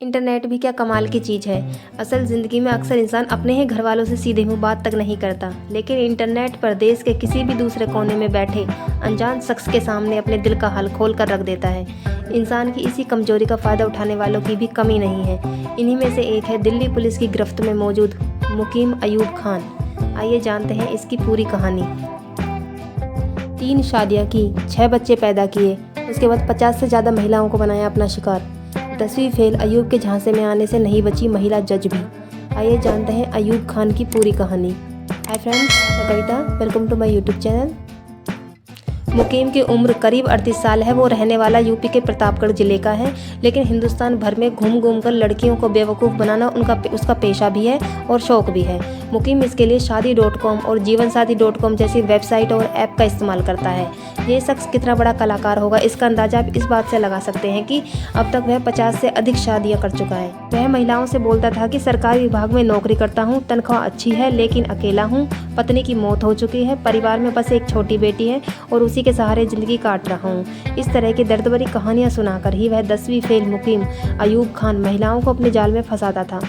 Internet भी क्या कमाल की चीज़ है। असल ज़िंदगी में अक्सर इंसान अपने ही घर वालों से सीधे मुंह बात तक नहीं करता, लेकिन इंटरनेट पर देश के किसी भी दूसरे कोने में बैठे अनजान शख्स के सामने अपने दिल का हाल खोल कर रख देता है। इंसान की इसी कमजोरी का फ़ायदा उठाने वालों की भी कमी नहीं है। इन्हीं में से एक है दिल्ली पुलिस की गिरफ्त में मौजूद मुकीम अयूब खान। आइए जानते हैं इसकी पूरी कहानी। 3 शादियाँ की, 6 बच्चे पैदा किए, उसके बाद 50 से ज़्यादा महिलाओं को बनाया अपना शिकार। 10वीं फेल अयूब के झांसे में आने से नहीं बची महिला जज भी। आइए जानते हैं अयूब खान की पूरी कहानी। हाय फ्रेंड्स, मैं Kavita, welcome to my YouTube channel. Mukeem की उम्र करीब 38 साल है। वो रहने वाला यूपी के प्रतापगढ़ जिले का है, लेकिन हिंदुस्तान भर में घूम घूम कर लड़कियों को बेवकूफ़ बनाना उसका पेशा भी है और शौक़ भी है। मुकीम इसके लिए शादी.com और जीवनसाथी.com जैसी वेबसाइट और ऐप का इस्तेमाल करता है। ये शख्स कितना बड़ा कलाकार होगा, इसका अंदाजा आप इस बात से लगा सकते हैं कि अब तक वह 50 से अधिक शादियाँ कर चुका है। वह महिलाओं से बोलता था कि सरकारी विभाग में नौकरी करता हूँ, तनख्वाह अच्छी है, लेकिन अकेला हूँ, पत्नी की मौत हो चुकी है, परिवार में बस एक छोटी बेटी है और उसी के सहारे जिंदगी काट रहा हूँ। इस तरह की दर्द भरी कहानियाँ सुनाकर ही वह 10वीं फेल मुकीम अयूब खान महिलाओं को अपने जाल में फंसाता था।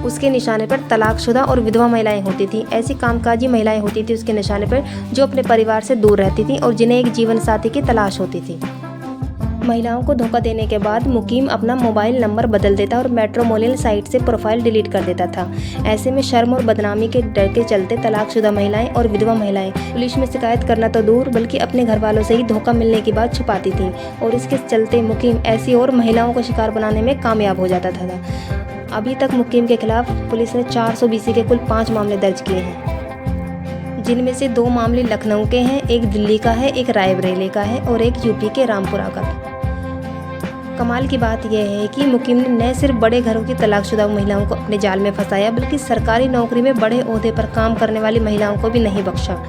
उसके निशाने पर तलाकशुदा और विधवा महिलाएं होती थीं। ऐसी कामकाजी महिलाएं होती थी उसके निशाने पर जो अपने परिवार से दूर रहती थीं और जिन्हें एक जीवन साथी की तलाश होती थी। महिलाओं को धोखा देने के बाद मुकीम अपना मोबाइल नंबर बदल देता और मैट्रिमोनियल साइट से प्रोफाइल डिलीट कर देता था। ऐसे में शर्म और बदनामी के डर के चलते तलाकशुदा महिलाएं और विधवा महिलाएं पुलिस में शिकायत करना तो दूर बल्कि अपने घर वालों से ही धोखा मिलने की बात छुपाती थीं, और इसके चलते मुकीम ऐसी और महिलाओं को शिकार बनाने में कामयाब हो जाता था। अभी तक मुकीम के खिलाफ पुलिस ने 420 के कुल 5 मामले दर्ज किए हैं, जिनमें से 2 मामले लखनऊ के हैं, एक दिल्ली का है, एक रायबरेली का है और एक यूपी के रामपुरा का। कमाल की बात यह है कि मुकीम ने न सिर्फ बड़े घरों की तलाकशुदा महिलाओं को अपने जाल में फंसाया, बल्कि सरकारी नौकरी में बड़े ओहदे पर काम करने वाली महिलाओं को भी नहीं बख्शा।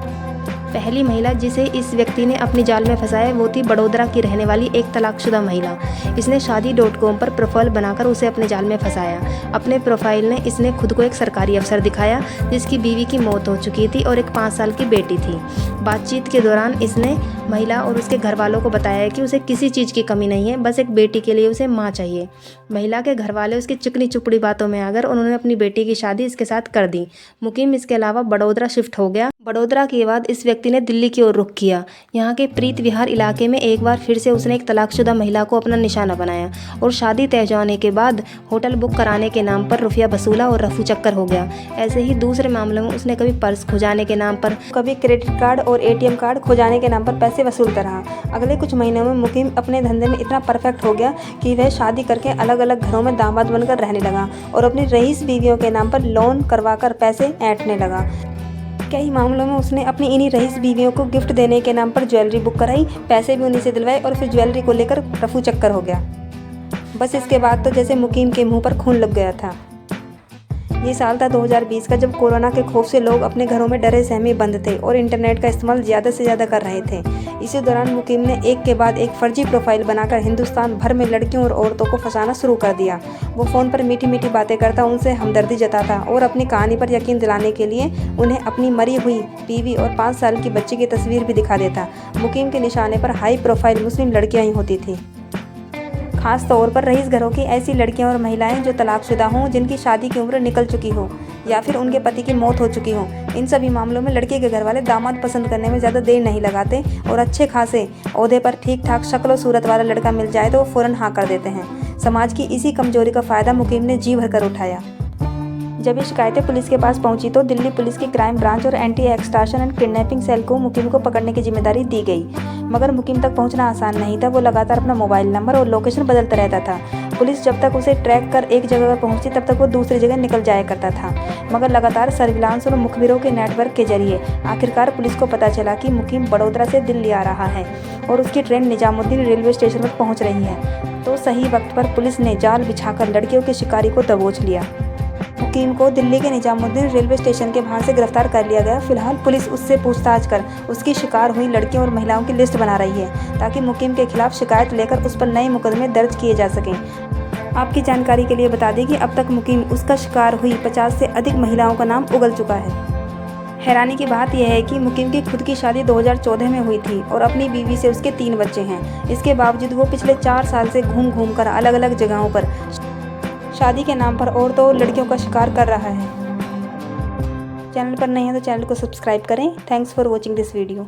पहली महिला जिसे इस व्यक्ति ने अपने जाल में फंसाया वो थी बड़ोदरा की रहने वाली एक तलाकशुदा महिला। इसने शादी.com पर प्रोफाइल बनाकर उसे अपने जाल में फंसाया। अपने प्रोफाइल ने इसने खुद को एक सरकारी अफसर दिखाया जिसकी बीवी की मौत हो चुकी थी और एक 5 साल की बेटी थी। बातचीत के दौरान इसने महिला और उसके घर वालों को बताया कि उसे किसी चीज़ की कमी नहीं है, बस एक बेटी के लिए उसे माँ चाहिए। महिला के घर वाले उसकी चिकनी चुपड़ी बातों में आकर उन्होंने अपनी बेटी की शादी इसके साथ कर दी। मुकीम इसके अलावा बड़ोदरा शिफ्ट हो गया। बड़ोदरा के बाद इस व्यक्ति ने दिल्ली की ओर रुख किया। यहाँ के प्रीत विहार इलाके में एक बार फिर से उसने एक तलाकशुदा महिला को अपना निशाना बनाया और शादी तय होने के बाद होटल बुक कराने के नाम पर रुपया वसूला और रफू चक्कर हो गया। ऐसे ही दूसरे मामलों में उसने कभी पर्स खो जाने के नाम पर, कभी क्रेडिट कार्ड और ATM कार्ड खो जाने के नाम पर पैसे वसूलता रहा। अगले कुछ महीनों में मुकीम अपने धंधे में इतना परफेक्ट हो गया कि वह शादी करके अलग अलग घरों में दामाद बनकर रहने लगा और अपनी रईस बीवियों के नाम पर लोन करवाकर पैसे ऐंठने लगा। कई मामलों में उसने अपनी इन्हीं रईस बीवियों को गिफ्ट देने के नाम पर ज्वेलरी बुक कराई, पैसे भी उन्हीं से दिलवाए और फिर ज्वेलरी को लेकर रफू चक्कर हो गया। बस इसके बाद तो जैसे मुकीम के मुंह पर खून लग गया था। ये साल था 2020 का, जब कोरोना के खौफ से लोग अपने घरों में डरे सहमे बंद थे और इंटरनेट का इस्तेमाल ज़्यादा से ज़्यादा कर रहे थे। इसी दौरान मुकीम ने एक के बाद एक फर्जी प्रोफाइल बनाकर हिंदुस्तान भर में लड़कियों और औरतों को फंसाना शुरू कर दिया। वो फ़ोन पर मीठी मीठी बातें करता, उनसे हमदर्दी जताता और अपनी कहानी पर यकीन दिलाने के लिए उन्हें अपनी मरी हुई बीवी और 5 साल की बच्ची की तस्वीर भी दिखा देता। मुकीम के निशाने पर हाई प्रोफाइल मुस्लिम लड़कियाँ ही होती थी, खास तौर पर रईस घरों की ऐसी लड़कियां और महिलाएं जो तलाकशुदा हों, जिनकी शादी की उम्र निकल चुकी हो या फिर उनके पति की मौत हो चुकी हो। इन सभी मामलों में लड़के के घर वाले दामाद पसंद करने में ज़्यादा देर नहीं लगाते और अच्छे खासे ओहदे पर ठीक ठाक शक्ल और सूरत वाला लड़का मिल जाए तो वो फ़ौरन हाँ कर देते हैं। समाज की इसी कमजोरी का फ़ायदा मुकीम ने जी भरकर उठाया। जब ये शिकायतें पुलिस के पास पहुंची तो दिल्ली पुलिस की क्राइम ब्रांच और anti extortion and kidnapping cell को मुकीम को पकड़ने की जिम्मेदारी दी गई। मगर मुकीम तक पहुंचना आसान नहीं था। वो लगातार अपना मोबाइल नंबर और लोकेशन बदलता रहता था। पुलिस जब तक उसे ट्रैक कर एक जगह पर पहुंचती तब तक वो दूसरी जगह निकल जाया करता था। मगर लगातार सर्विलांस और मुखबिरों के नेटवर्क के जरिए आखिरकार पुलिस को पता चला कि मुकीम बड़ोदरा से दिल्ली आ रहा है और उसकी ट्रेन निजामुद्दीन रेलवे स्टेशन पर पहुँच रही है। तो सही वक्त पर पुलिस ने जाल बिछाकर लड़कियों के शिकारी को दबोच लिया। मुकीम को दिल्ली के निजामुद्दीन रेलवे स्टेशन के बाहर से गिरफ्तार कर लिया गया। फिलहाल पुलिस उससे पूछताछ कर उसकी शिकार हुई लड़कियों और महिलाओं की लिस्ट बना रही है ताकि मुकीम के खिलाफ शिकायत लेकर उस पर नए मुकदमे दर्ज किए जा सकें। आपकी जानकारी के लिए बता दें कि अब तक मुकीम उसका शिकार हुई 50 से अधिक महिलाओं का नाम उगल चुका है। हैरानी की बात यह है कि मुकीम की खुद की शादी 2014 में हुई थी और अपनी बीवी से उसके 3 बच्चे हैं। इसके बावजूद वो पिछले 4 साल से घूम घूम कर अलग अलग जगहों पर शादी के नाम पर और तो और लड़कियों का शिकार कर रहा है। चैनल पर नए हैं तो चैनल को सब्सक्राइब करें। Thanks for watching this video.